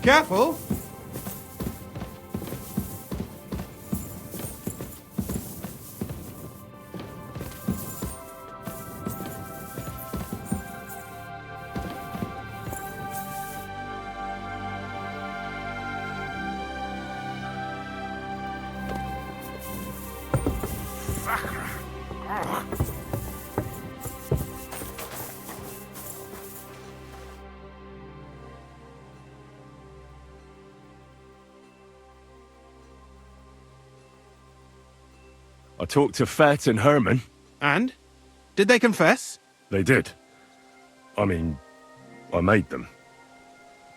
Careful! I talked to Fett and Herman. And? Did they confess? They did. I mean, I made them.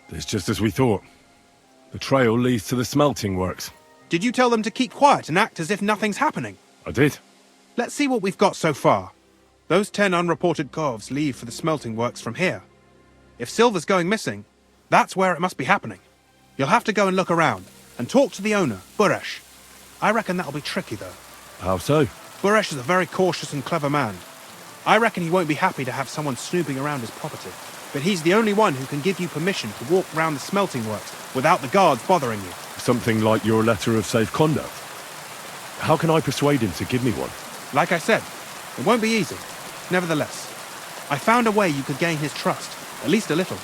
It's just as we thought. The trail leads to the smelting works. Did you tell them to keep quiet and act as if nothing's happening? I did. Let's see what we've got so far. Those 10 unreported corves leave for the smelting works from here. If silver's going missing, that's where it must be happening. You'll have to go and look around, and talk to the owner, Buresh. I reckon that'll be tricky, though. How so? Buresh is a very cautious and clever man. I reckon he won't be happy to have someone snooping around his property. But he's the only one who can give you permission to walk round the smelting works without the guards bothering you. Something like your letter of safe conduct. How can I persuade him to give me one? Like I said, it won't be easy. Nevertheless, I found a way you could gain his trust, at least a little.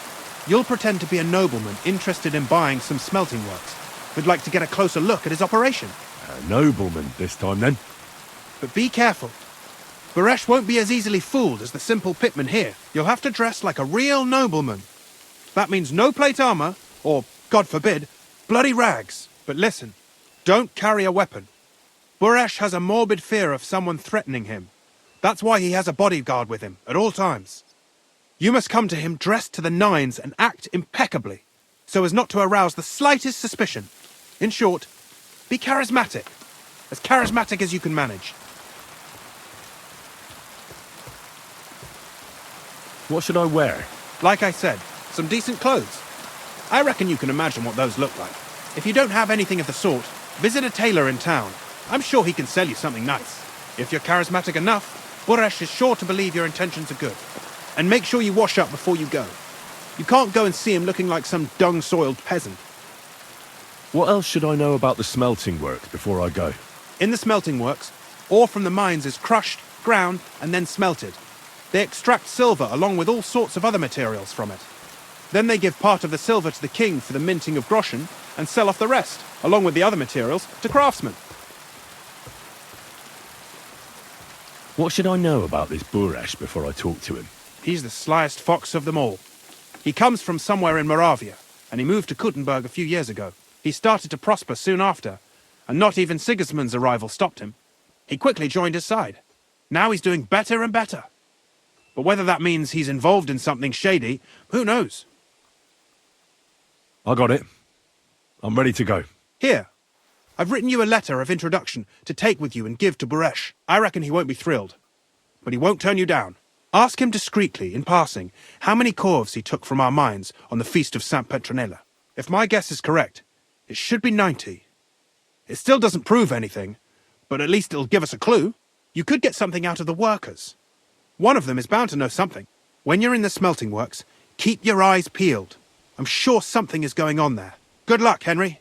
You'll pretend to be a nobleman interested in buying some smelting works, who'd like to get a closer look at his operation. A nobleman this time, then? But be careful. Buresh won't be as easily fooled as the simple pitman here. You'll have to dress like a real nobleman. That means no plate armor, or, God forbid, bloody rags. But listen, don't carry a weapon. Buresh has a morbid fear of someone threatening him. That's why he has a bodyguard with him, at all times. You must come to him dressed to the nines and act impeccably, so as not to arouse the slightest suspicion. In short, be charismatic as you can manage. What should I wear? Like I said, some decent clothes. I reckon you can imagine what those look like. If you don't have anything of the sort, visit a tailor in town. I'm sure he can sell you something nice. If you're charismatic enough, Buresh is sure to believe your intentions are good. And make sure you wash up before you go. You can't go and see him looking like some dung-soiled peasant. What else should I know about the smelting works before I go? In the smelting works, ore from the mines is crushed, ground, and then smelted. They extract silver along with all sorts of other materials from it. Then they give part of the silver to the king for the minting of groschen, and sell off the rest, along with the other materials, to craftsmen. What should I know about this Buresh before I talk to him? He's the slyest fox of them all. He comes from somewhere in Moravia, and he moved to Kuttenberg a few years ago. He started to prosper soon after, and not even Sigismund's arrival stopped him. He quickly joined his side. Now he's doing better and better. But whether that means he's involved in something shady, who knows? I got it. I'm ready to go. Here, I've written you a letter of introduction to take with you and give to Buresh. I reckon he won't be thrilled, but he won't turn you down. Ask him discreetly, in passing, how many corves he took from our mines on the feast of Saint Petronella. If my guess is correct, it should be 90. It still doesn't prove anything, but at least it'll give us a clue. You could get something out of the workers. One of them is bound to know something. When you're in the smelting works, keep your eyes peeled. I'm sure something is going on there. Good luck, Henry.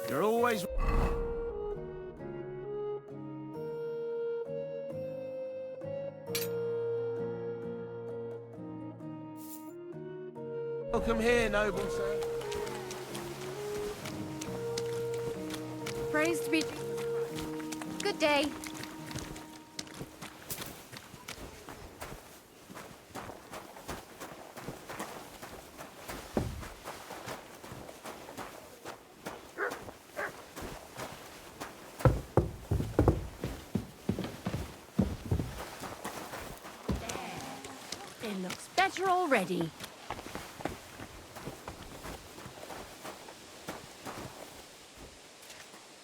You're always... Welcome here, noble sir. Praised be... Good day. smelter already.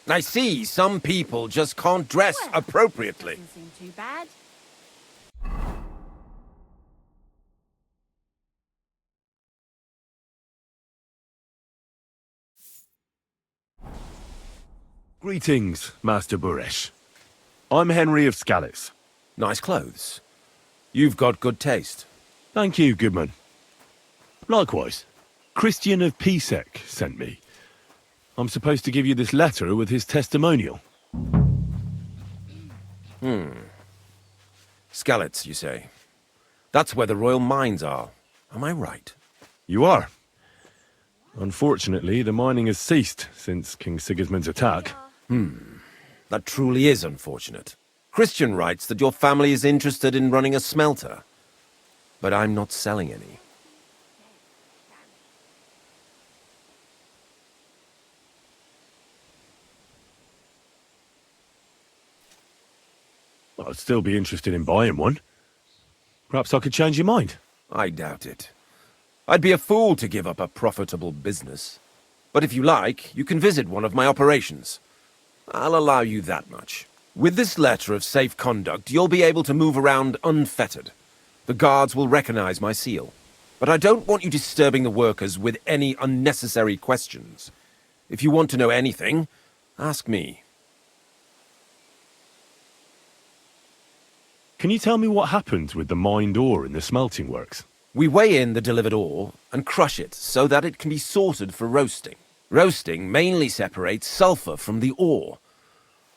I see some people just can't dress Well, appropriately. Doesn't seem too bad. Greetings, Master Buresh. I'm Henry of Scallis. Nice clothes. You've got good taste. Thank you, Goodman. Likewise, Christian of Pisek sent me. I'm supposed to give you this letter with his testimonial. Skallets, you say? That's where the royal mines are. Am I right? You are. Unfortunately, the mining has ceased since King Sigismund's attack. That truly is unfortunate. Christian writes that your family is interested in running a smelter. But I'm not selling any. I'd still be interested in buying one. Perhaps I could change your mind. I doubt it. I'd be a fool to give up a profitable business. But if you like, you can visit one of my operations. I'll allow you that much. With this letter of safe conduct, you'll be able to move around unfettered. The guards will recognize my seal. But I don't want you disturbing the workers with any unnecessary questions. If you want to know anything, ask me. Can you tell me what happens with the mined ore in the smelting works? We weigh in the delivered ore and crush it so that it can be sorted for roasting. Roasting mainly separates sulfur from the ore,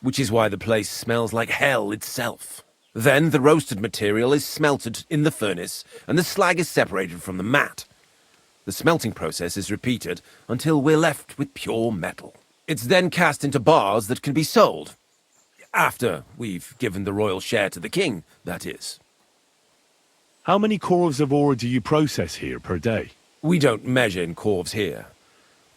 which is why the place smells like hell itself. Then the roasted material is smelted in the furnace and the slag is separated from the matte. The smelting process is repeated until we're left with pure metal. It's then cast into bars that can be sold. After we've given the royal share to the king, that is. How many corves of ore do you process here per day? We don't measure in corves here.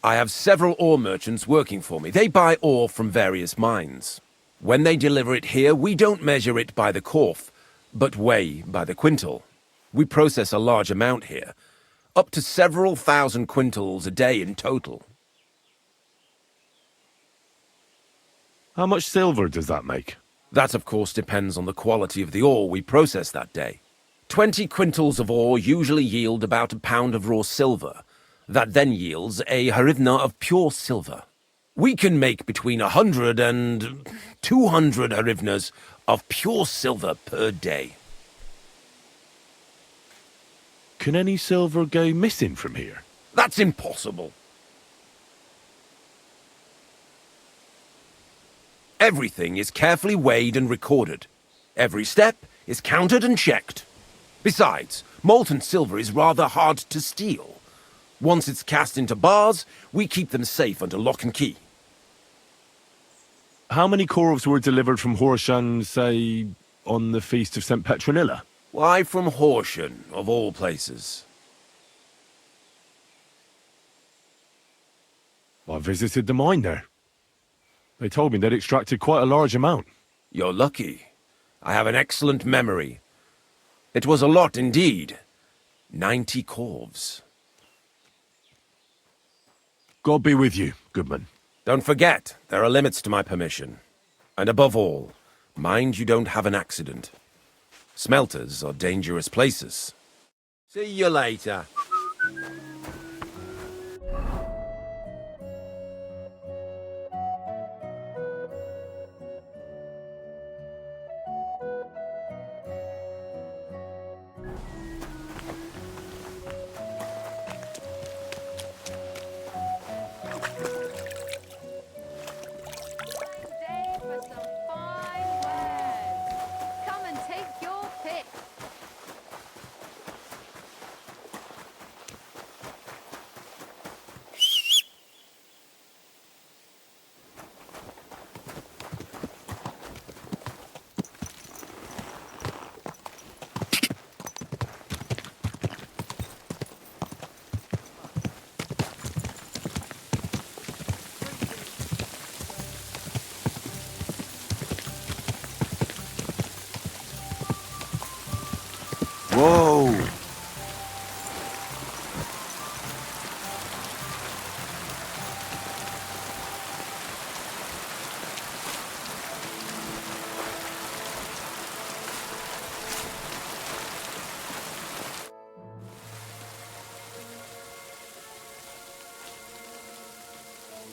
I have several ore merchants working for me. They buy ore from various mines. When they deliver it here, we don't measure it by the corf, but weigh by the quintal. We process a large amount here, up to several thousand quintals a day in total. How much silver does that make? That, of course, depends on the quality of the ore we process that day. 20 quintals of ore usually yield about a pound of raw silver. That then yields a hryvnia of pure silver. We can make between 100 and 200 hryvnias of pure silver per day. Can any silver go missing from here? That's impossible. Everything is carefully weighed and recorded. Every step is counted and checked. Besides, molten silver is rather hard to steal. Once it's cast into bars, we keep them safe under lock and key. How many corves were delivered from Horshan, say, on the Feast of St. Petronilla? Why from Horsham, of all places? I visited the mine there. They told me they'd extracted quite a large amount. You're lucky. I have an excellent memory. It was a lot indeed. 90 corves. God be with you, Goodman. Don't forget, there are limits to my permission. And above all, mind you don't have an accident. Smelters are dangerous places. See you later. Today for some fine wares. Come and take your pick.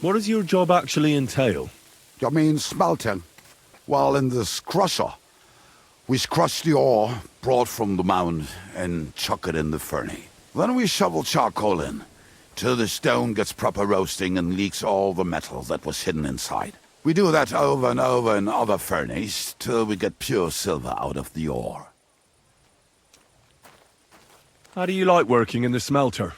What does your job actually entail? You mean smelting? Well, in this crusher, we crush the ore brought from the mound and chuck it in the furnace. Then we shovel charcoal in, till the stone gets proper roasting and leaks all the metal that was hidden inside. We do that over and over in other furnaces, till we get pure silver out of the ore. How do you like working in the smelter?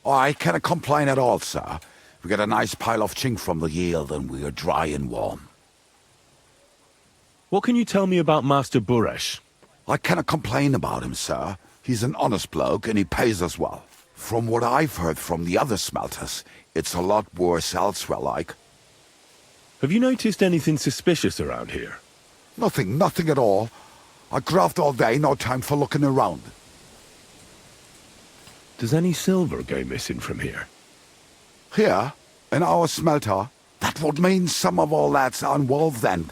Oh, I cannot complain at all, sir. We get a nice pile of chink from the yield and we are dry and warm. What can you tell me about Master Buresh? I cannot complain about him, sir. He's an honest bloke and he pays us well. From what I've heard from the other smelters, it's a lot worse elsewhere, like. Have you noticed anything suspicious around here? Nothing at all. I graft all day, no time for looking around. Does any silver go missing from here? Here, in our smelter, that would mean some of our lads are involved then.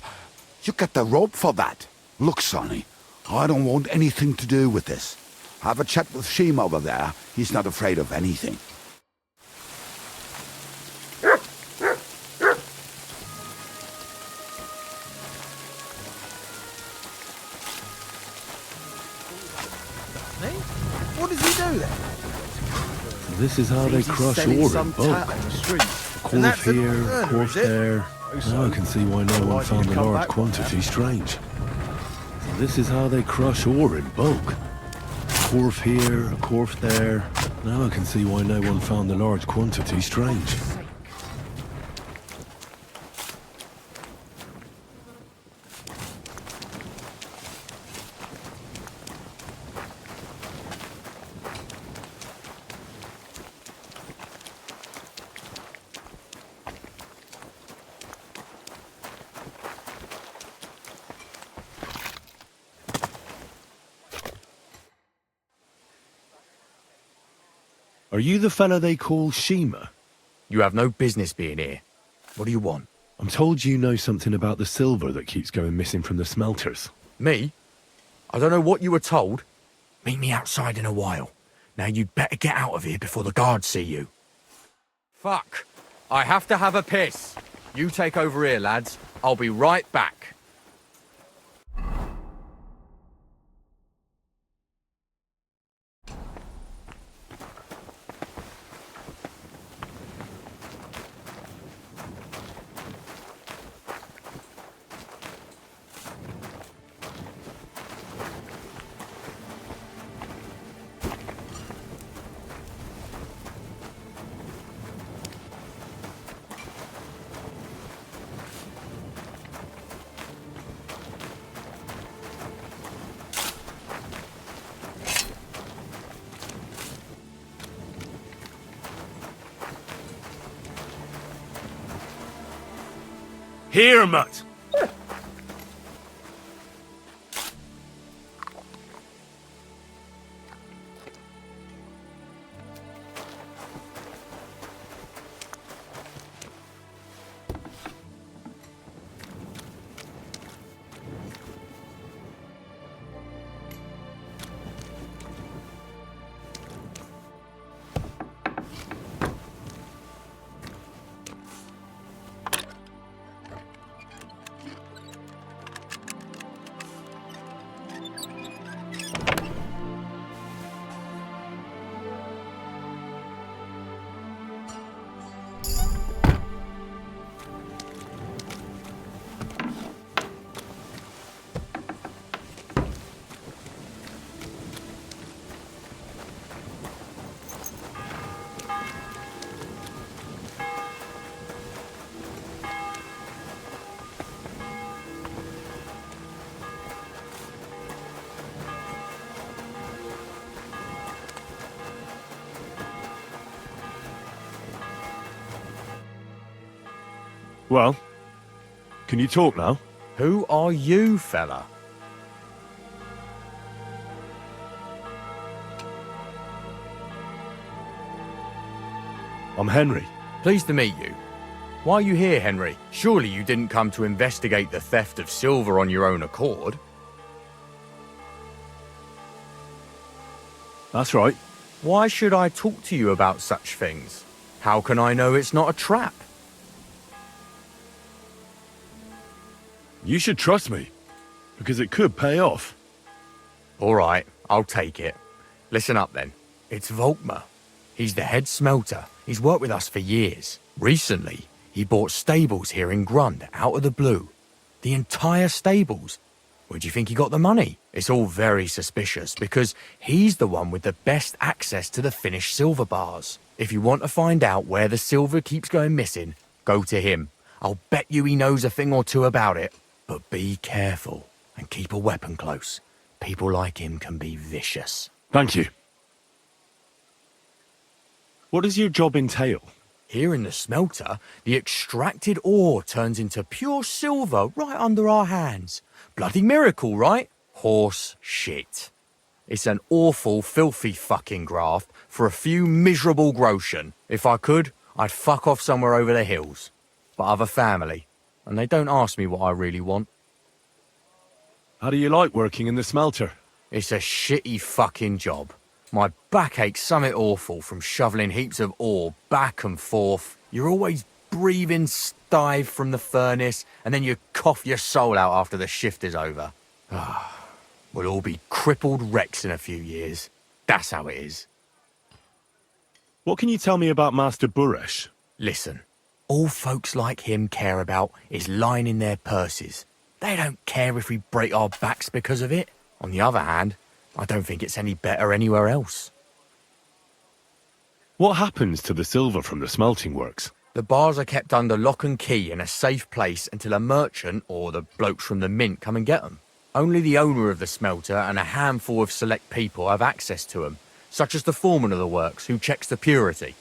You get the rope for that. Look, Sonny, I don't want anything to do with this. Have a chat with Sheem over there. He's not afraid of anything. What does he do then? This is how they crush ore in bulk. Quarth here, quarth there. Now I can see why no one found the large quantity strange. So this is how they crush ore in bulk. Quarth here, a quarth there. Now I can see why no one found the large quantity strange. Are you the fella they call Shima? You have no business being here. What do you want? I'm told you know something about the silver that keeps going missing from the smelters. Me? I don't know what you were told. Meet me outside in a while. Now you'd better get out of here before the guards see you. Fuck. I have to have a piss. You take over here, lads. I'll be right back. Here, mutt! Well, can you talk now? Who are you, fella? I'm Henry. Pleased to meet you. Why are you here, Henry? Surely you didn't come to investigate the theft of silver on your own accord? That's right. Why should I talk to you about such things? How can I know it's not a trap? You should trust me, because it could pay off. All right, I'll take it. Listen up then. It's Volkmar. He's the head smelter. He's worked with us for years. Recently, he bought stables here in Grund out of the blue. The entire stables. Where do you think he got the money? It's all very suspicious because he's the one with the best access to the finished silver bars. If you want to find out where the silver keeps going missing, go to him. I'll bet you he knows a thing or two about it. But be careful and keep a weapon close. People like him can be vicious. Thank you. What does your job entail? Here in the smelter, the extracted ore turns into pure silver right under our hands. Bloody miracle, right? Horse shit. It's an awful, filthy fucking graft for a few miserable groschen. If I could, I'd fuck off somewhere over the hills. But I've a family, and they don't ask me what I really want. How do you like working in the smelter? It's a shitty fucking job. My back aches something awful from shoveling heaps of ore back and forth. You're always breathing stive from the furnace, and then you cough your soul out after the shift is over. We'll all be crippled wrecks in a few years. That's how it is. What can you tell me about Master Buresh? Listen, all folks like him care about is lining their purses. They don't care if we break our backs because of it. On the other hand, I don't think it's any better anywhere else. What happens to the silver from the smelting works? The bars are kept under lock and key in a safe place until a merchant or the blokes from the mint come and get them. Only the owner of the smelter and a handful of select people have access to them, such as the foreman of the works who checks the purity.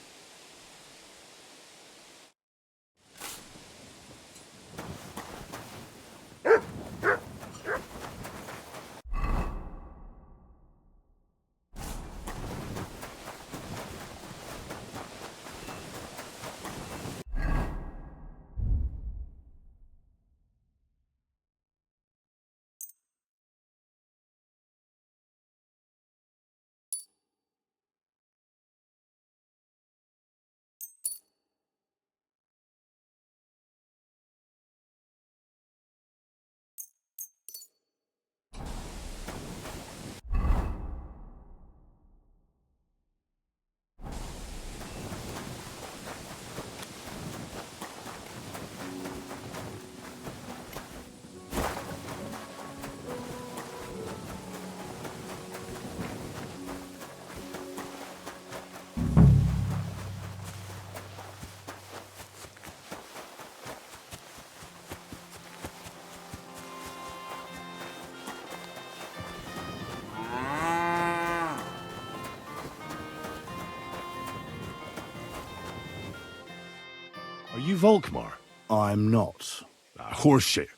Are you Volkmar? I'm not. Horseshit.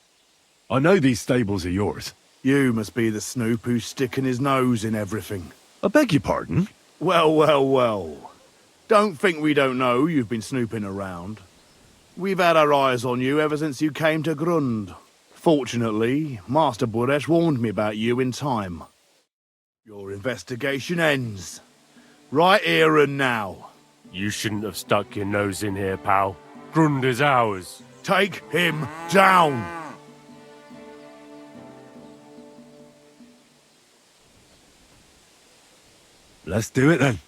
I know these stables are yours. You must be the snoop who's sticking his nose in everything. I beg your pardon? Well, well, well. Don't think we don't know you've been snooping around. We've had our eyes on you ever since you came to Grund. Fortunately, Master Buresh warned me about you in time. Your investigation ends. Right here and now. You shouldn't have stuck your nose in here, pal. Grund is ours. Take him down! Let's do it then.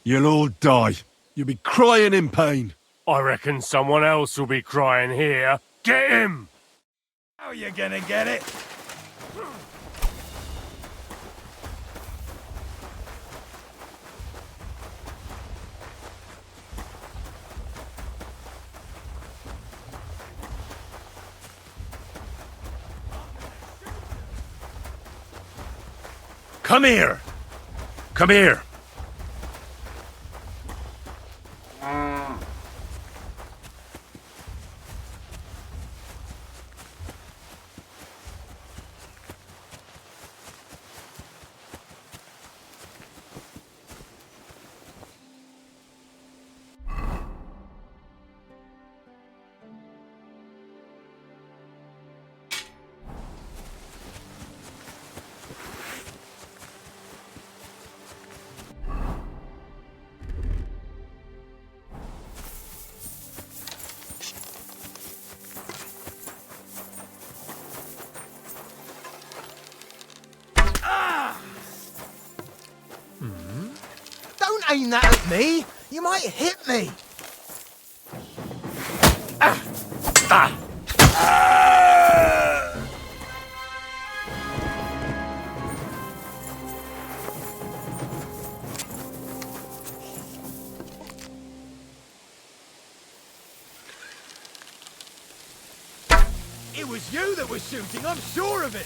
You'll all die. You'll be crying in pain. I reckon someone else will be crying here. Get him! How are you gonna get it? Come here! Come here! aim that at me. You might hit me. It was you that was shooting, I'm sure of it!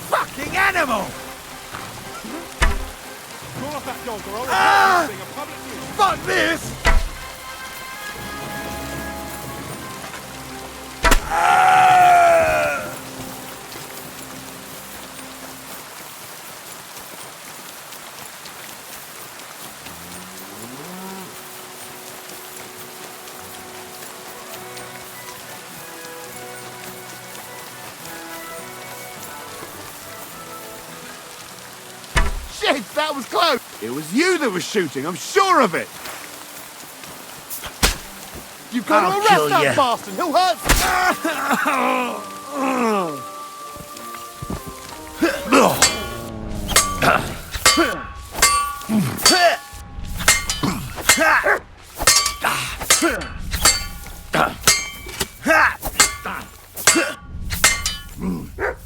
Fucking animal! Call off that dog or I'll report you being a public nuisance. Fuck this! Shit, that was close! It was you that was shooting, I'm sure of it! You've got to arrest that bastard! He'll hurt!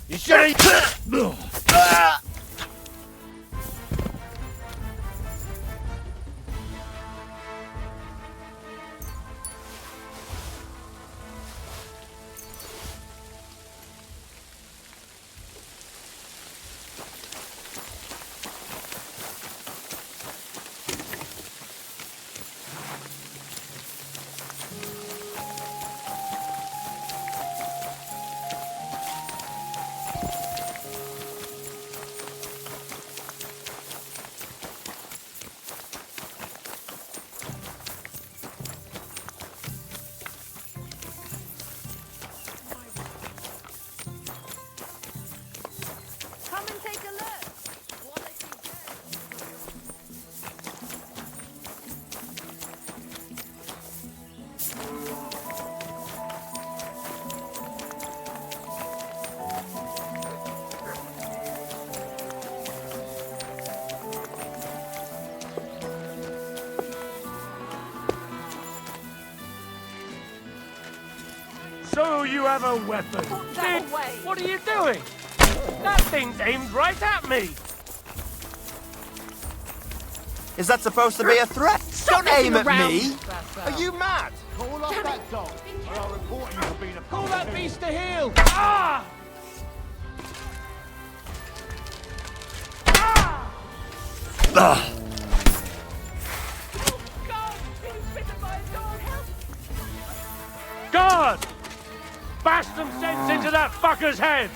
You should have... Come and take a look. Quality So you have a weapon. Put that Kid, away. what are you doing? That thing's aimed right at me. Is that supposed to be a threat? Stop Don't aim messing at around. me! Are you mad? Call off that dog, or I'll report you for being a... Call that beast to heel. Ah! Oh, God! Being bitten by a dog. Help! Guard! Bash some sense into that fucker's head.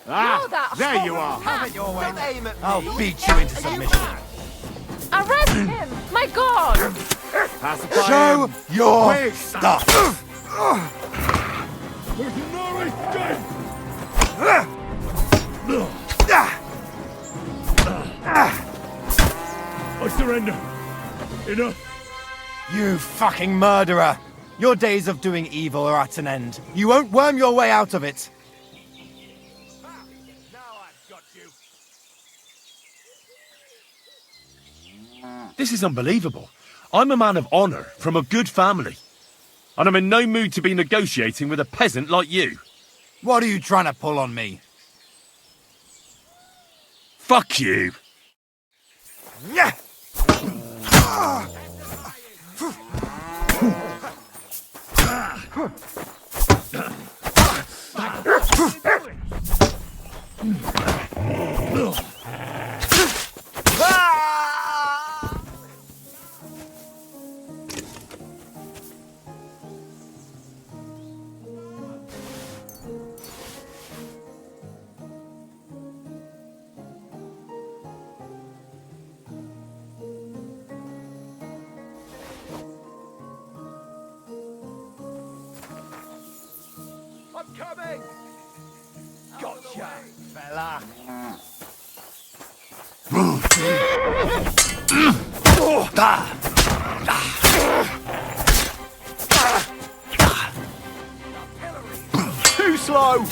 You're that there you horrible are! man. Don't aim at me! I'll beat you into submission. Arrest him! My God! Pacify Show him. your Quick. stuff! I surrender. Enough. You fucking murderer! Your days of doing evil are at an end. You won't worm your way out of it. Now I've got you. This is unbelievable. I'm a man of honor from a good family. And I'm in no mood to be negotiating with a peasant like you. What are you trying to pull on me? Fuck you. Coming! Gotcha, fella. Too slow!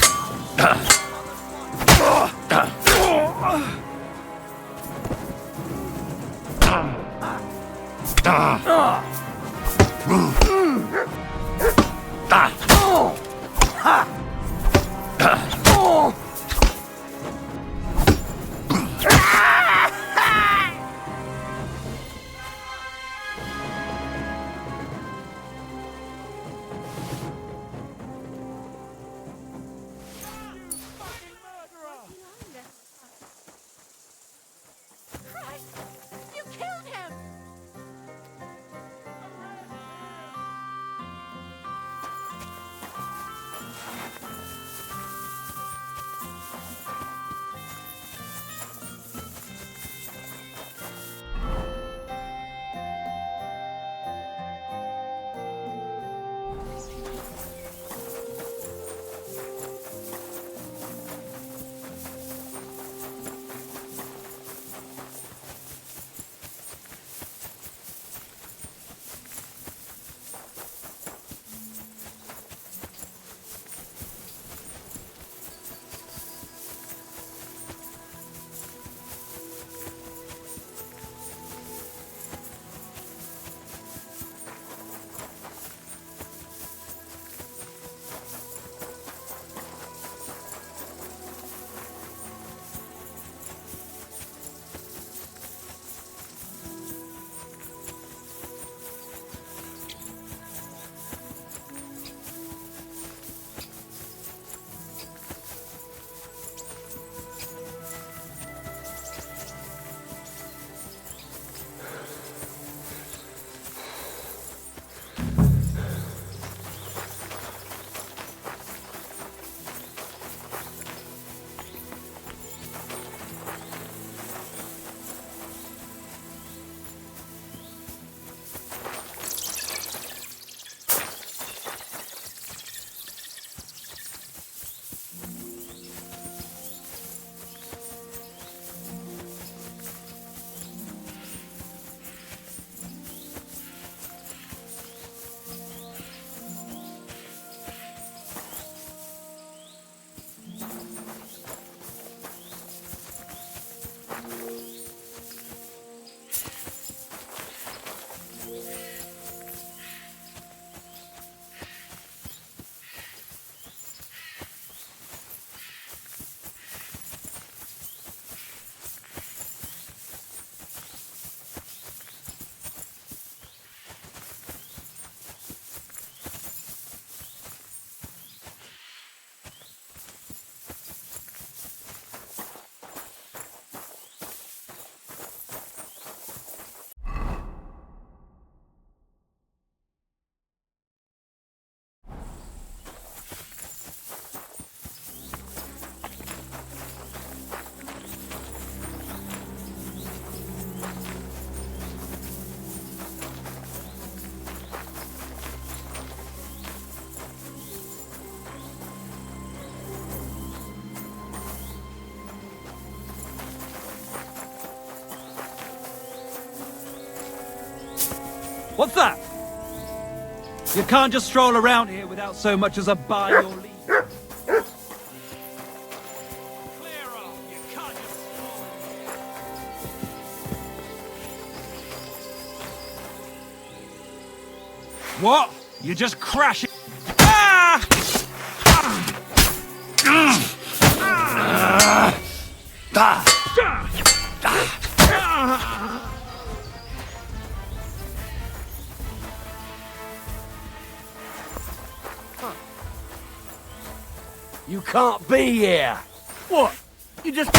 Christ! You killed him! What's that? You can't just stroll around here without so much as a by your leave. Clear off! You can't just stroll. What? You just crash it? Ah! You can't be here! What? You just...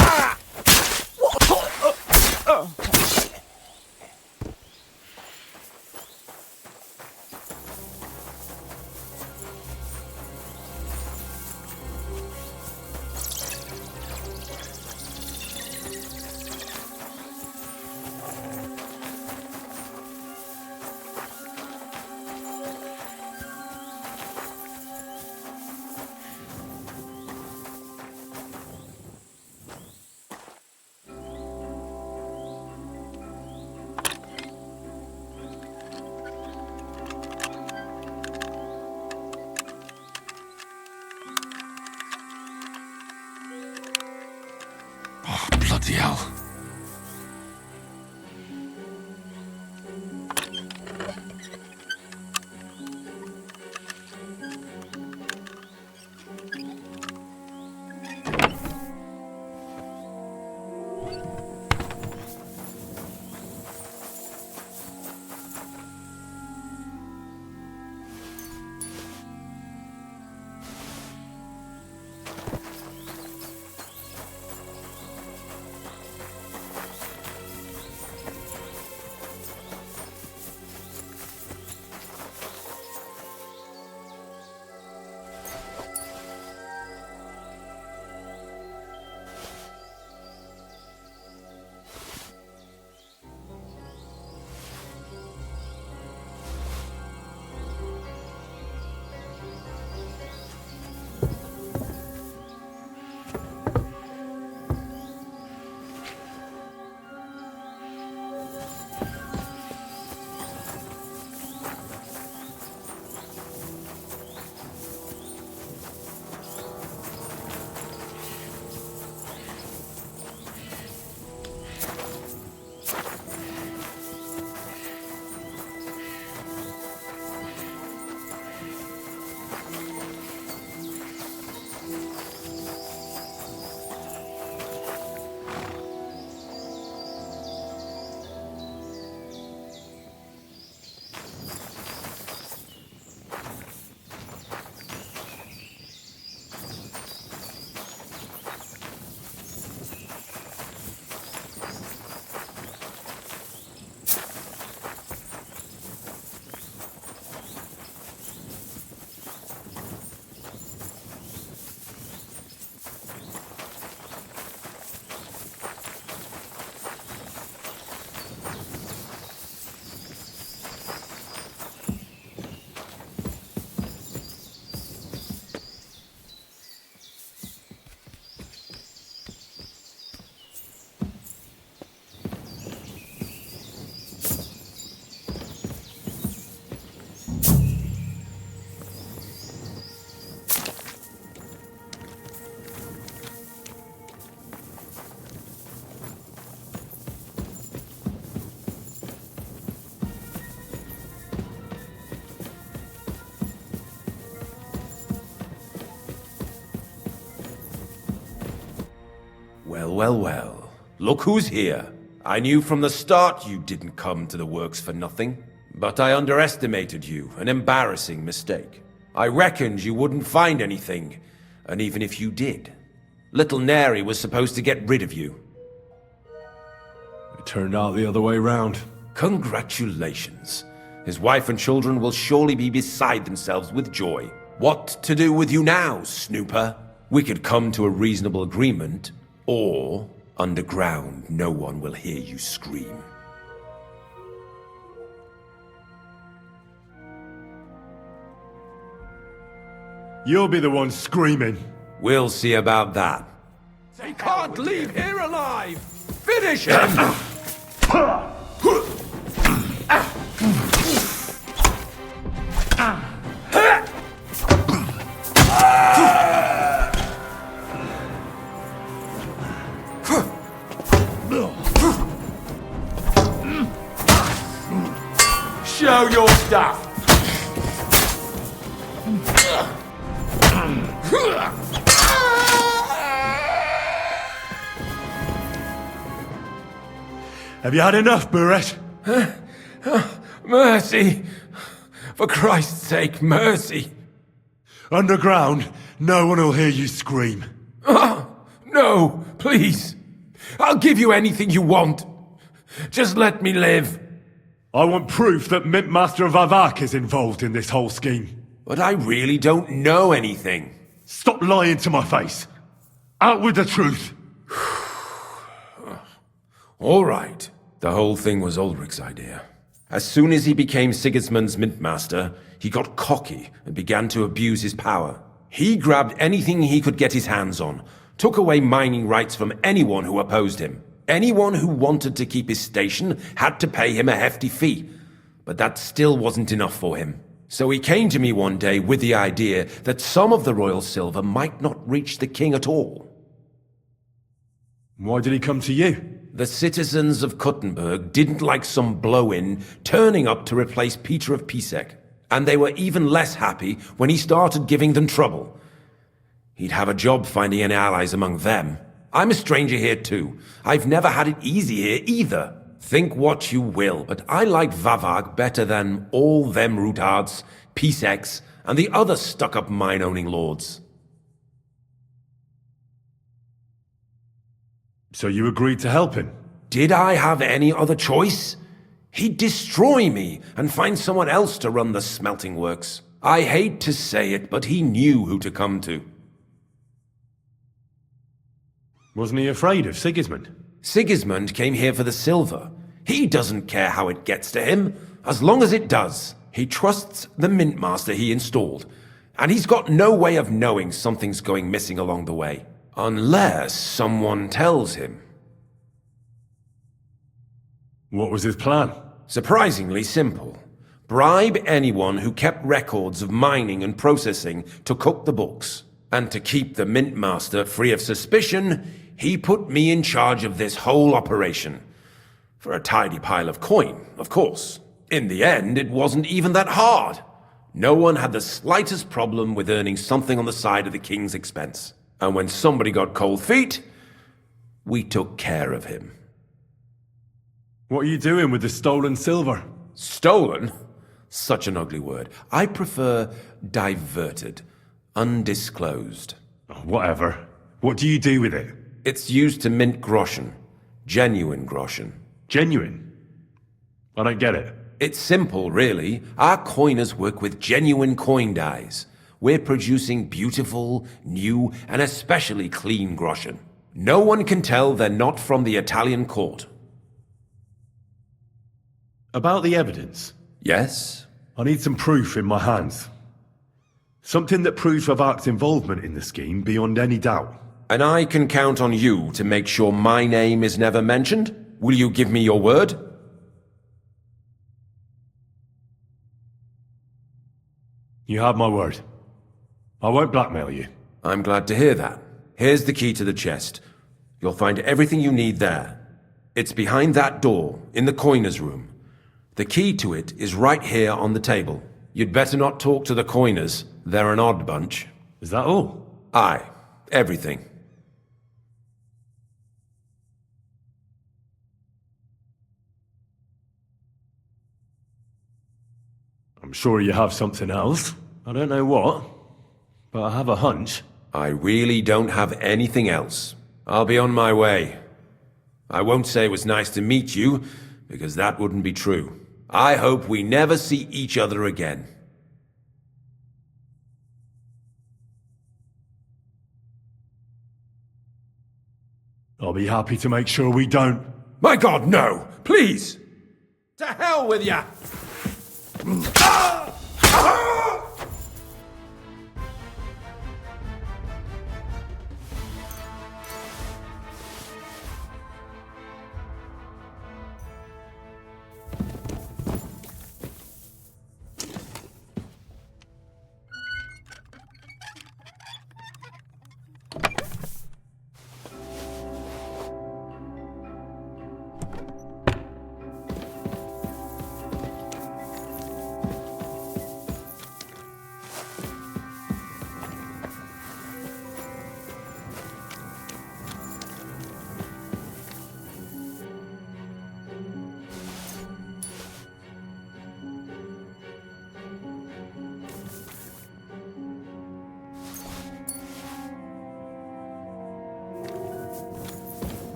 well, well. Look who's here. I knew from the start you didn't come to the works for nothing. But I underestimated you, an embarrassing mistake. I reckoned you wouldn't find anything, and even if you did, little Neri was supposed to get rid of you. It turned out the other way round. Congratulations. His wife and children will surely be beside themselves with joy. What to do with you now, snooper? We could come to a reasonable agreement, or underground no one will hear you scream. You'll be the one screaming. We'll see about that. He can't leave here alive! Finish him! Show your stuff! Have you had enough, Buret? Mercy! For Christ's sake, mercy! Underground, no one will hear you scream. No, please! I'll give you anything you want. Just let me live. I want proof that Mint Master Vavak is involved in this whole scheme. But I really don't know anything. Stop lying to my face. Out with the truth. All right. The whole thing was Ulrich's idea. As soon as he became Sigismund's Mintmaster, he got cocky and began to abuse his power. He grabbed anything he could get his hands on, took away mining rights from anyone who opposed him. Anyone who wanted to keep his station had to pay him a hefty fee. But that still wasn't enough for him. So he came to me one day with the idea that some of the royal silver might not reach the king at all. Why did he come to you? The citizens of Kuttenberg didn't like some blow-in turning up to replace Peter of Pisek, and they were even less happy when he started giving them trouble. He'd have a job finding any allies among them. I'm a stranger here too. I've never had it easy here either. Think what you will, but I like Vavag better than all them Rutards, Piseks, and the other stuck-up mine-owning lords. So you agreed to help him? Did I have any other choice? He'd destroy me and find someone else to run the smelting works. I hate to say it, but he knew who to come to. Wasn't he afraid of Sigismund? Sigismund came here for the silver. He doesn't care how it gets to him, as long as it does. He trusts the Mintmaster he installed, and he's got no way of knowing something's going missing along the way. Unless someone tells him. What was his plan? Surprisingly simple. Bribe anyone who kept records of mining and processing to cook the books. And to keep the Mintmaster free of suspicion, he put me in charge of this whole operation. For a tidy pile of coin, of course. In the end, it wasn't even that hard. No one had the slightest problem with earning something on the side of the king's expense. And when somebody got cold feet, we took care of him. What are you doing with the stolen silver? Stolen? Such an ugly word. I prefer diverted, undisclosed. Whatever. What do you do with it? It's used to mint groschen. Genuine groschen. Genuine? I don't get it. It's simple, really. Our coiners work with genuine coin dies. We're producing beautiful, new, and especially clean groschen. No one can tell they're not from the Italian court. About the evidence? Yes? I need some proof in my hands. Something that proves Vavak's involvement in the scheme beyond any doubt. And I can count on you to make sure my name is never mentioned? Will you give me your word? You have my word. I won't blackmail you. I'm glad to hear that. Here's the key to the chest. You'll find everything you need there. It's behind that door, in the coiner's room. The key to it is right here on the table. You'd better not talk to the coiners. They're an odd bunch. Is that all? Aye, everything. I'm sure you have something else. I don't know what, but I have a hunch. I really don't have anything else. I'll be on my way. I won't say it was nice to meet you, because that wouldn't be true. I hope we never see each other again. I'll be happy to make sure we don't. My God, no! Please! To hell with ya!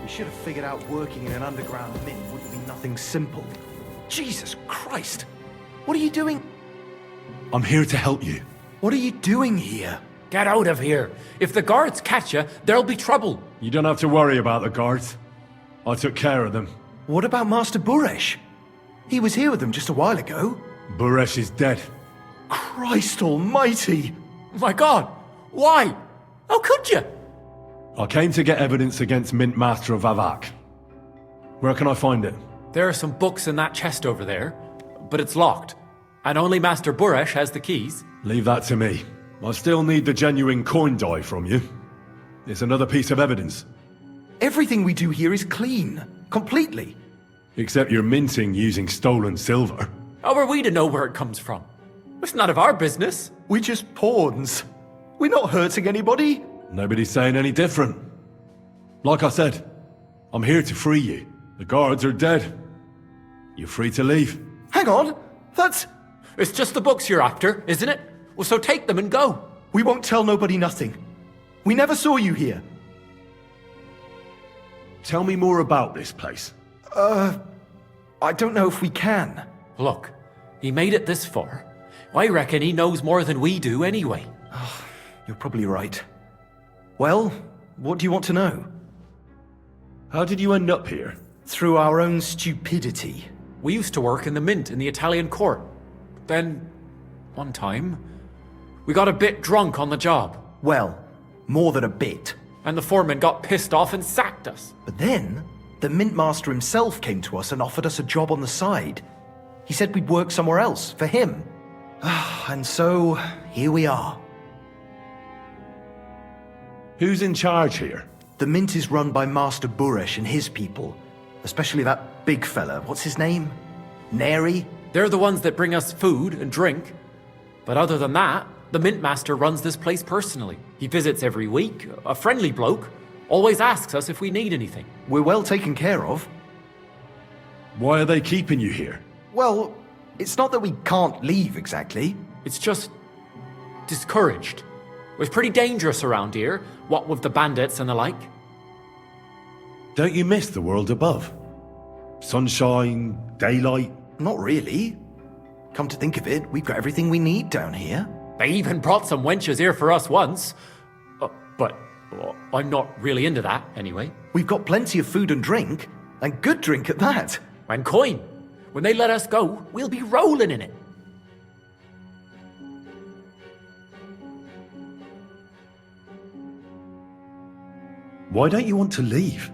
Should have figured out working in an underground mint wouldn't be nothing simple. Jesus Christ! What are you doing? I'm here to help you. What are you doing here? Get out of here. If the guards catch you, there'll be trouble. You don't have to worry about the guards. I took care of them. What about Master Buresh? He was here with them just a while ago. Buresh is dead. Christ almighty! My God! Why? How could you? I came to get evidence against Mint Master Vavak. Where can I find it? There are some books in that chest over there, but it's locked. And only Master Buresh has the keys. Leave that to me. I still need the genuine coin die from you. It's another piece of evidence. Everything we do here is clean. Completely. Except you're minting using stolen silver. How are we to know where it comes from? It's none of our business. We're just pawns. We're not hurting anybody. Nobody's saying any different. Like I said, I'm here to free you. The guards are dead. You're free to leave. Hang on, that's... It's just the books you're after, isn't it? Well, so take them and go. We won't tell nobody nothing. We never saw you here. Tell me more about this place. I don't know if we can. Look, he made it this far. I reckon he knows more than we do anyway. You're probably right. Well, what do you want to know? How did you end up here? Through our own stupidity. We used to work in the mint in the Italian court. Then, one time, We got a bit drunk on the job. Well, more than a bit. And the foreman got pissed off and sacked us. But then, the mint master himself came to us and offered us a job on the side. He said we'd work somewhere else, for him. And so, here we are. Who's in charge here? The mint is run by Master Buresh and his people. Especially that big fella. What's his name? Neri? They're the ones that bring us food and drink. But other than that, the mint master runs this place personally. He visits every week, a friendly bloke, always asks us if we need anything. We're well taken care of. Why are they keeping you here? Well, it's not that we can't leave exactly. It's just discouraged. It's pretty dangerous around here, what with the bandits and the like. Don't you miss the world above? Sunshine, daylight? Not really. Come to think of it, we've got everything we need down here. They even brought some wenches here for us once. But I'm not really into that, anyway. We've got plenty of food and drink, and good drink at that. And coin. When they let us go, we'll be rolling in it. Why don't you want to leave?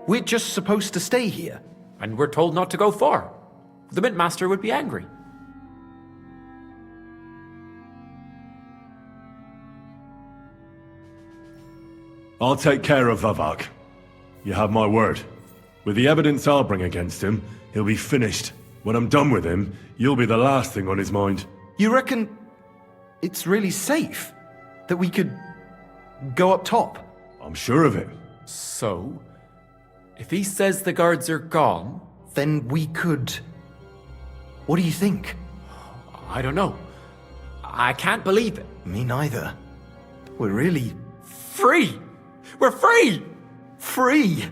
We're just supposed to stay here. And we're told not to go far. The mint master would be angry. I'll take care of Vavak. You have my word. With the evidence I'll bring against him, he'll be finished. When I'm done with him, you'll be the last thing on his mind. You reckon it's really safe? That we could go up top? I'm sure of it. So, if he says the guards are gone... Then we could... What do you think? I don't know. I can't believe it. Me neither. We're really... Free! We're free! Free!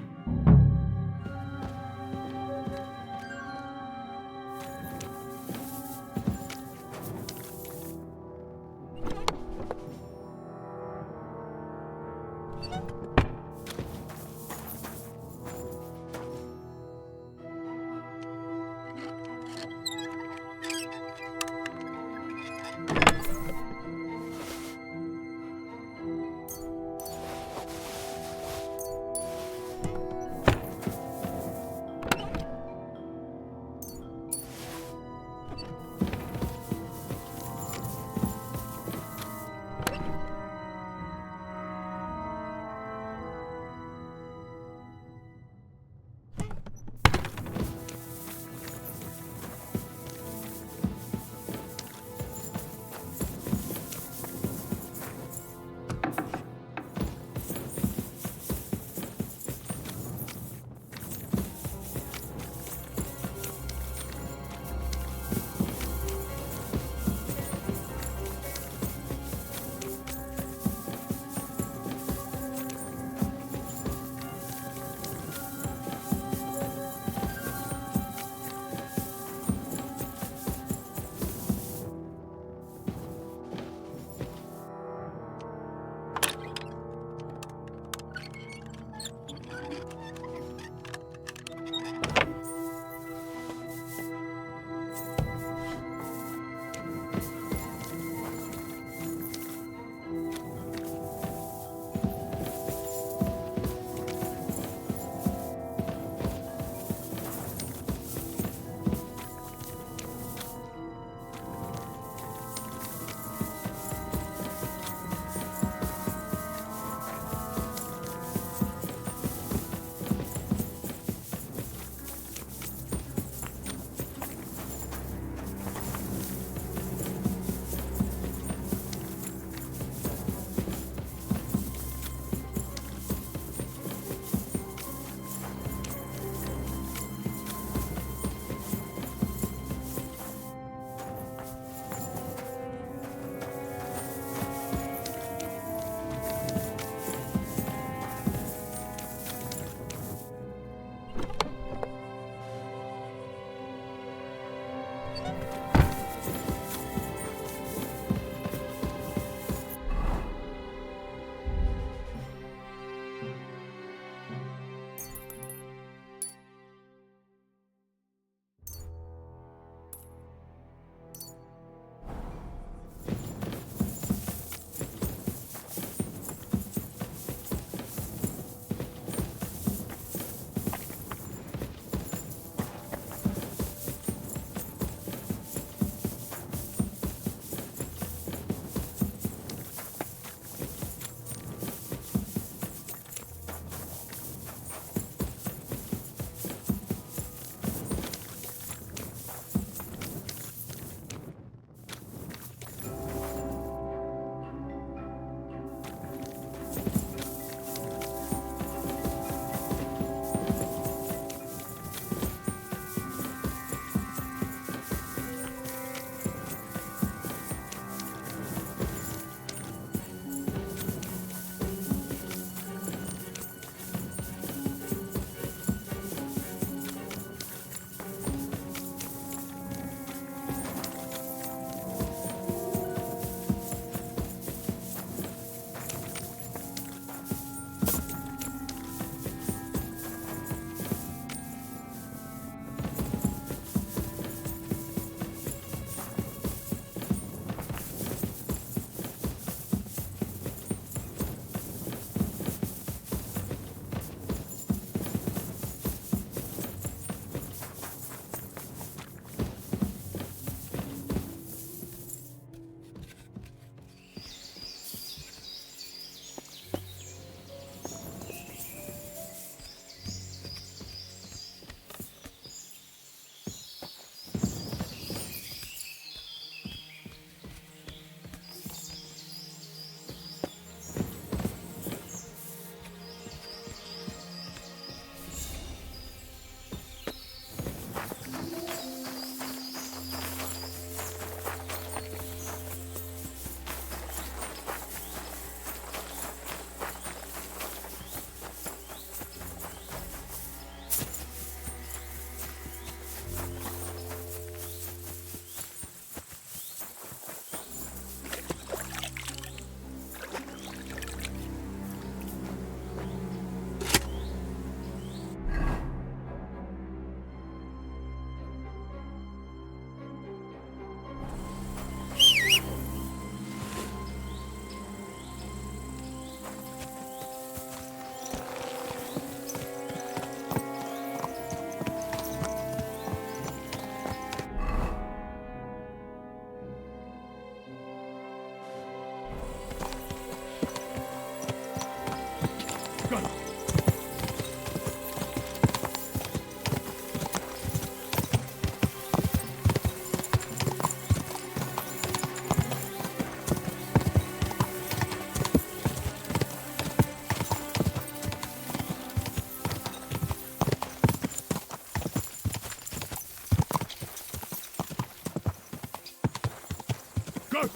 Go!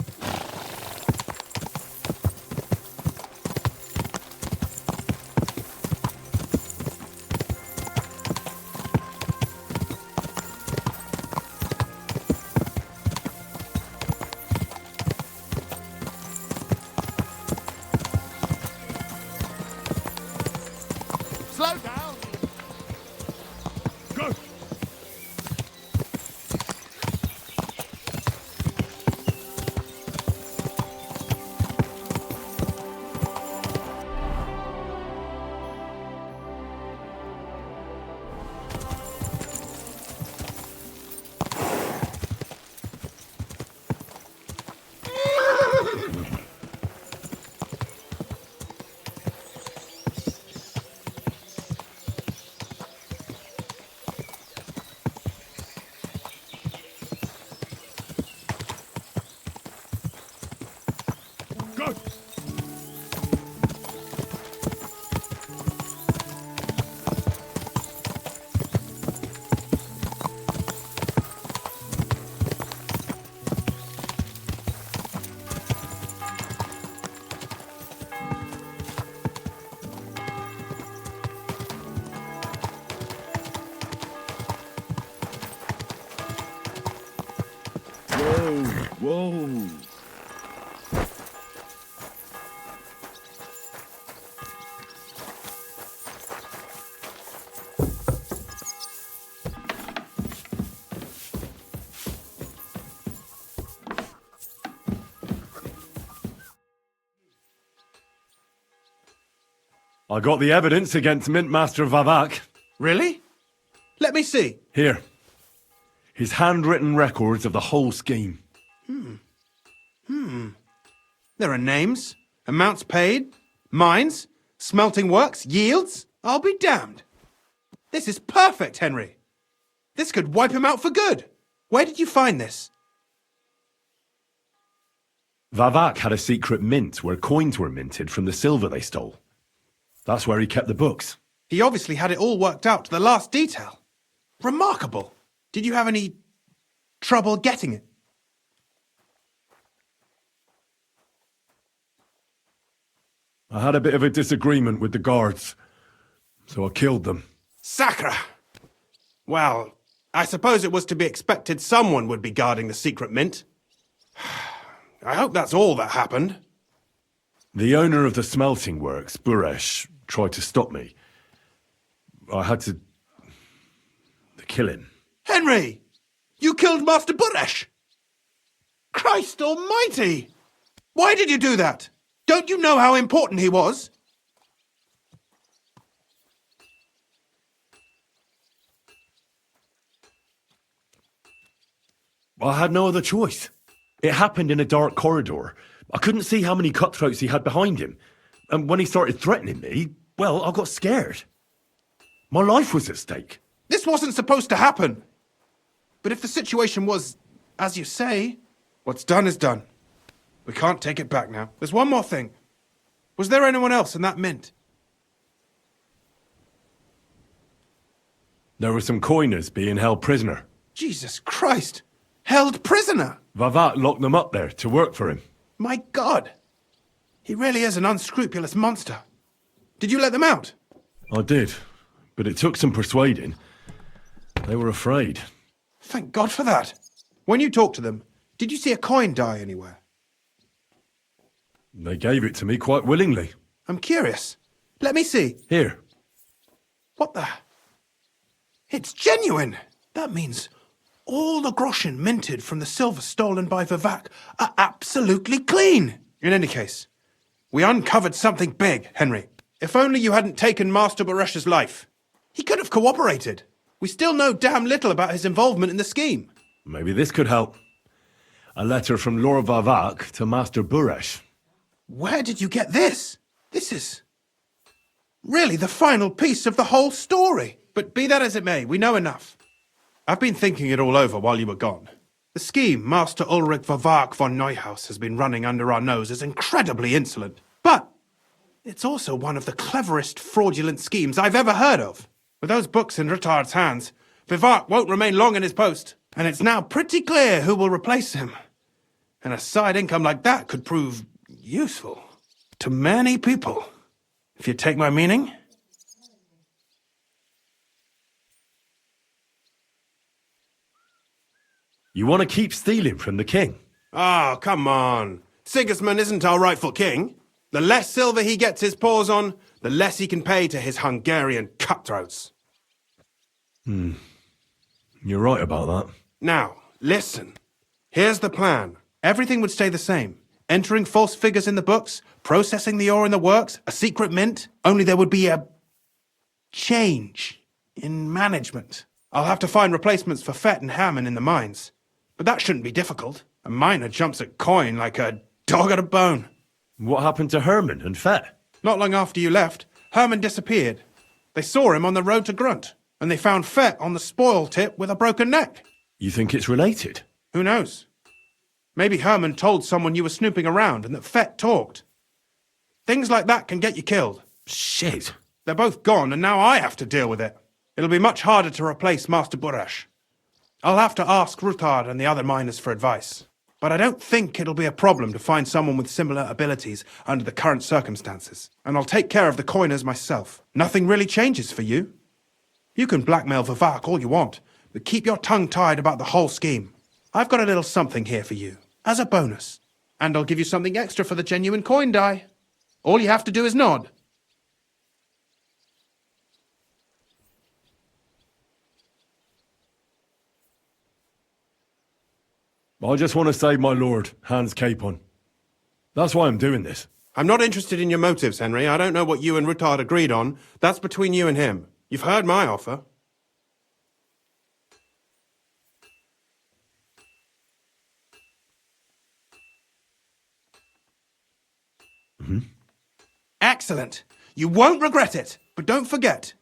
Slow down! Go! Go! Whoa! I got the evidence against Mintmaster Vavak. Really? Let me see. Here. His handwritten records of the whole scheme. There are names, amounts paid, mines, smelting works, yields. I'll be damned. This is perfect, Henry. This could wipe him out for good. Where did you find this? Vavak had a secret mint where coins were minted from the silver they stole. That's where he kept the books. He obviously had it all worked out to the last detail. Remarkable. Did you have any trouble getting it? I had a bit of a disagreement with the guards, so I killed them. Sacre! Well, I suppose it was to be expected someone would be guarding the secret mint. I hope that's all that happened. The owner of the smelting works, Buresh, tried to stop me. I had to kill him. Henry! You killed Master Buresh! Christ almighty! Why did you do that? Don't you know how important he was? I had no other choice. It happened in a dark corridor. I couldn't see how many cutthroats he had behind him. And when he started threatening me, well, I got scared. My life was at stake. This wasn't supposed to happen. But if the situation was, as you say, what's done is done. We can't take it back now. There's one more thing. Was there anyone else in that mint? There were some coiners being held prisoner. Jesus Christ! Held prisoner! Vavak locked them up there to work for him. My God! He really is an unscrupulous monster. Did you let them out? I did, but it took some persuading. They were afraid. Thank God for that. When you talked to them, did you see a coin die anywhere? They gave it to me quite willingly. I'm curious. Let me see. Here. What the? It's genuine! That means all the groschen minted from the silver stolen by Vivak are absolutely clean! In any case, we uncovered something big, Henry. If only you hadn't taken Master Baresh's life. He could have cooperated. We still know damn little about his involvement in the scheme. Maybe this could help. A letter from Lord Vavak to Master Buresh. Where did you get this? This is really the final piece of the whole story. But be that as it may, we know enough. I've been thinking it all over while you were gone. The scheme Master Ulrich Vavak von Neuhaus has been running under our nose is incredibly insolent. But it's also one of the cleverest fraudulent schemes I've ever heard of. With those books in Rittard's hands, Vivak won't remain long in his post, and it's now pretty clear who will replace him. And a side income like that could prove useful to many people, if you take my meaning. You want to keep stealing from the king? Oh, come on. Sigismund isn't our rightful king. The less silver he gets his paws on, the less he can pay to his Hungarian cutthroats. You're right about that. Now, listen. Here's the plan. Everything would stay the same. Entering false figures in the books, processing the ore in the works, a secret mint, only there would be a change in management. I'll have to find replacements for Fett and Hammond in the mines. But that shouldn't be difficult. A miner jumps at coin like a dog at a bone. What happened to Herman and Fett? Not long after you left, Herman disappeared. They saw him on the road to Grunt, and they found Fett on the spoil tip with a broken neck. You think it's related? Who knows? Maybe Herman told someone you were snooping around and that Fett talked. Things like that can get you killed. Shit. They're both gone, and now I have to deal with it. It'll be much harder to replace Master Burash. I'll have to ask Ruthard and the other miners for advice. But I don't think it'll be a problem to find someone with similar abilities under the current circumstances. And I'll take care of the coiners myself. Nothing really changes for you. You can blackmail Vivak all you want, but keep your tongue tied about the whole scheme. I've got a little something here for you, as a bonus. And I'll give you something extra for the genuine coin die. All you have to do is nod. I just want to save my lord, Hans Capon. That's why I'm doing this. I'm not interested in your motives, Henry. I don't know what you and Ruthard agreed on. That's between you and him. You've heard my offer. Excellent. You won't regret it. But don't forget,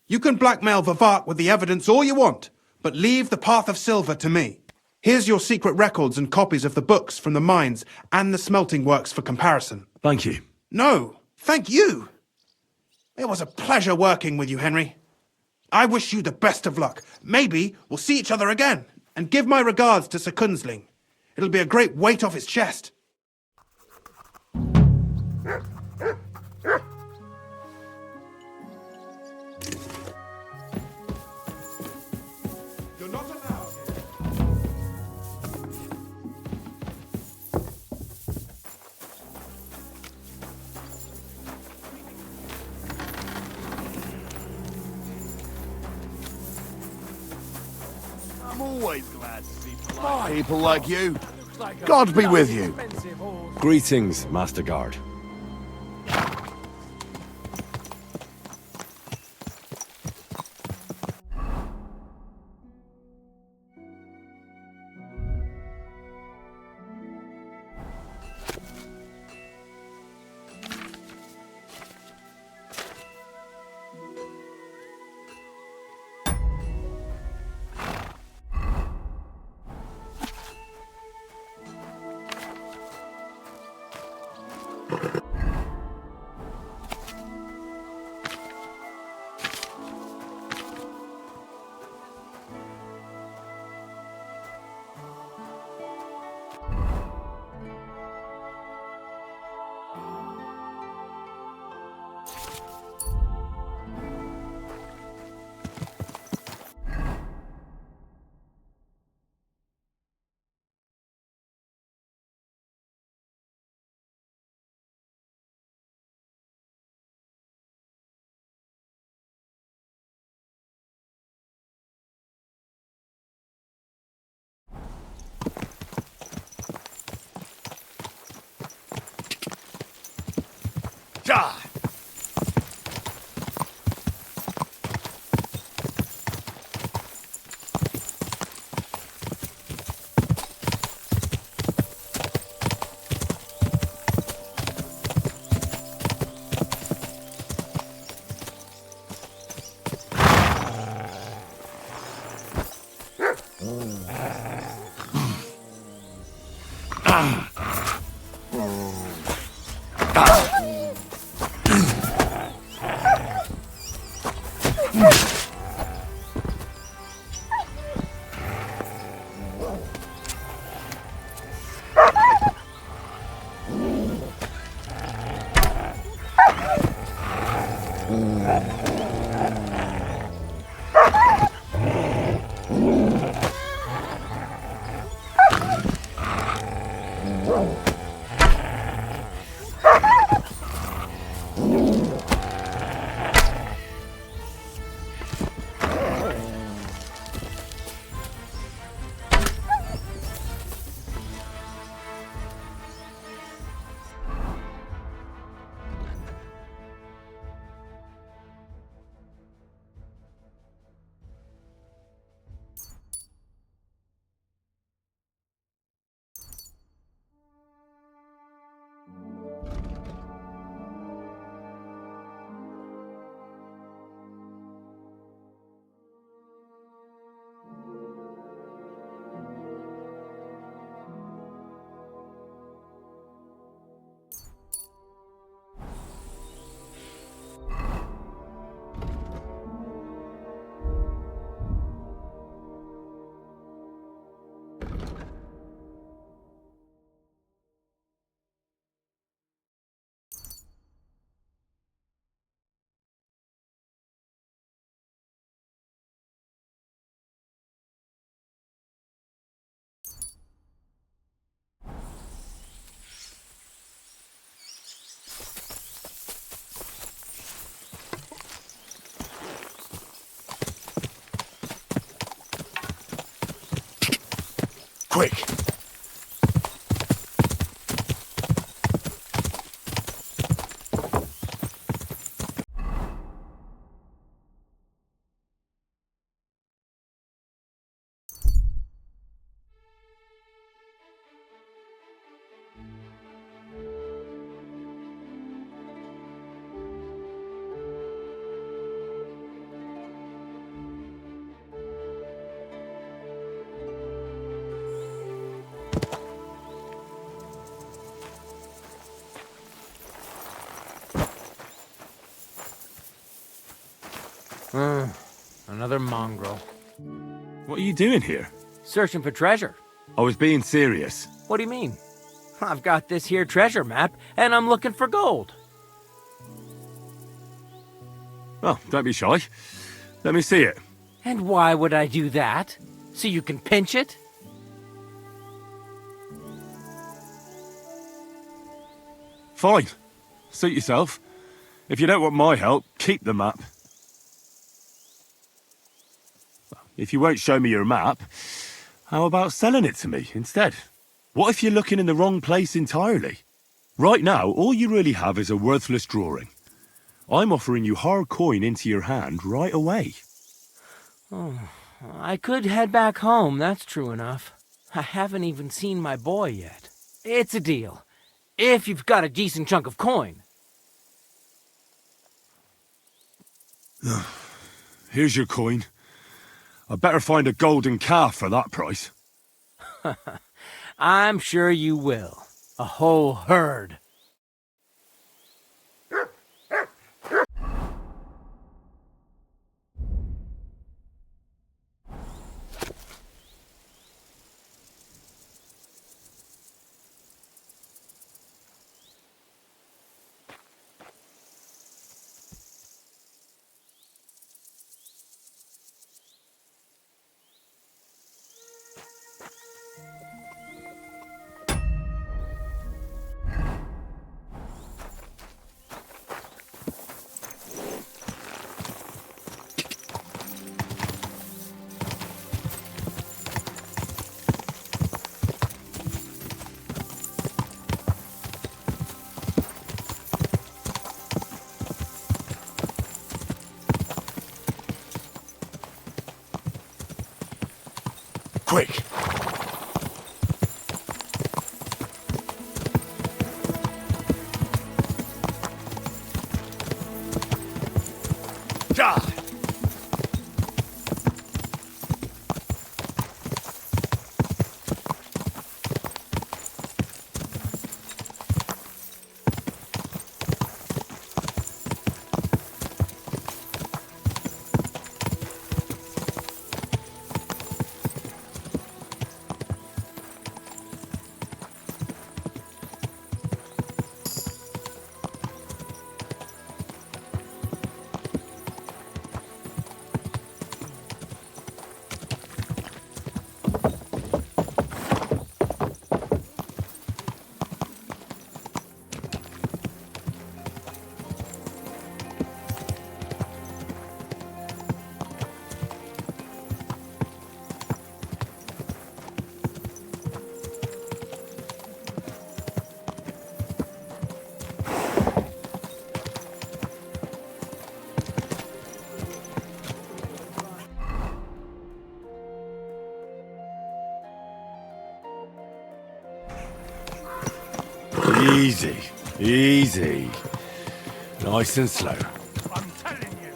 you can blackmail Vivak with the evidence all you want, but leave the path of silver to me. Here's your secret records and copies of the books from the mines and the smelting works for comparison. Thank you. No, thank you. It was a pleasure working with you, Henry. I wish you the best of luck. Maybe we'll see each other again. And give my regards to Sir Kunzling. It'll be a great weight off his chest. You're not allowed here. I'm always glad to see people like you. God be with you. Greetings, Master Guard. Ja! Quick! Another mongrel. What are you doing here? Searching for treasure. I was being serious. What do you mean? I've got this here treasure map, and I'm looking for gold. Oh, don't be shy. Let me see it. And why would I do that? So you can pinch it? Fine. Suit yourself. If you don't want my help, keep the map. If you won't show me your map, how about selling it to me instead? What if you're looking in the wrong place entirely? Right now, all you really have is a worthless drawing. I'm offering you hard coin into your hand right away. Oh, I could head back home, that's true enough. I haven't even seen my boy yet. It's a deal. If you've got a decent chunk of coin. Here's your coin. I'd better find a golden calf for that price. I'm sure you will. A whole herd. Easy, easy. Nice and slow. I'm telling you.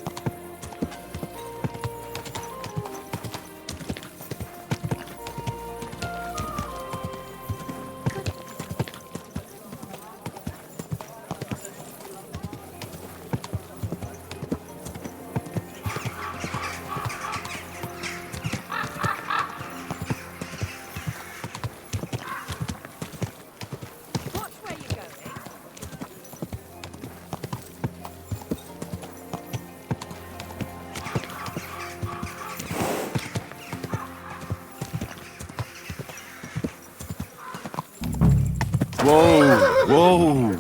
Watch where you're going. Whoa, whoa.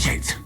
Shit.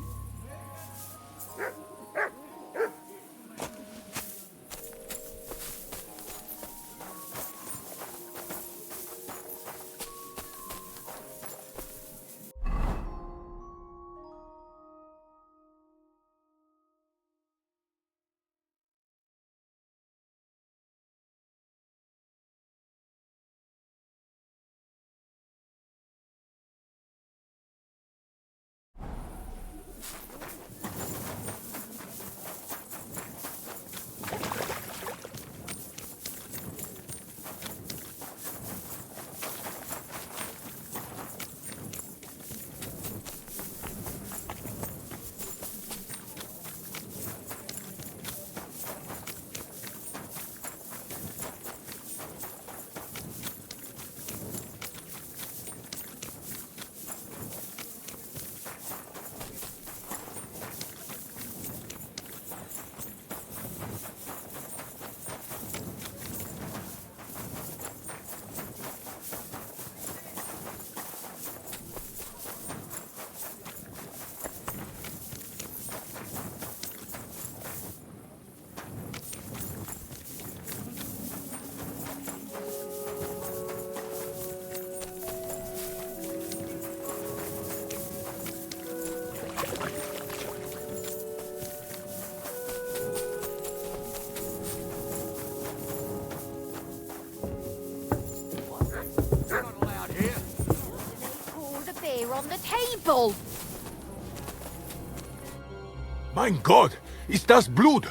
Pour the beer on the table. Mein Gott, ist das Blut?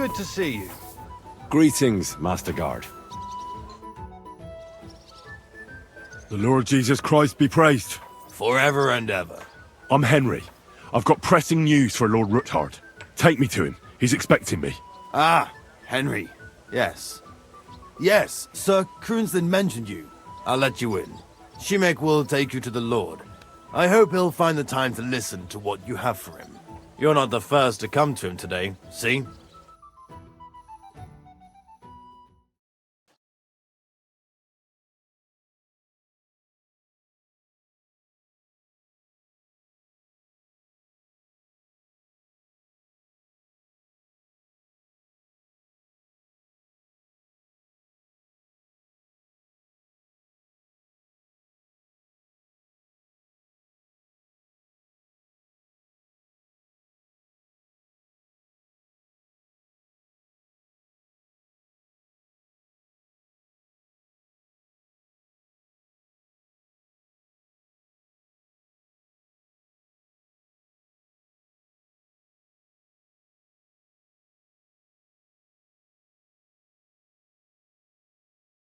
Good to see you. Greetings, Master Guard. The Lord Jesus Christ be praised. Forever and ever. I'm Henry. I've got pressing news for Lord Ruthard. Take me to him. He's expecting me. Ah, Henry. Yes. Yes, Sir Croonsland mentioned you. I'll let you in. Shimek will take you to the Lord. I hope he'll find the time to listen to what you have for him. You're not the first to come to him today, see?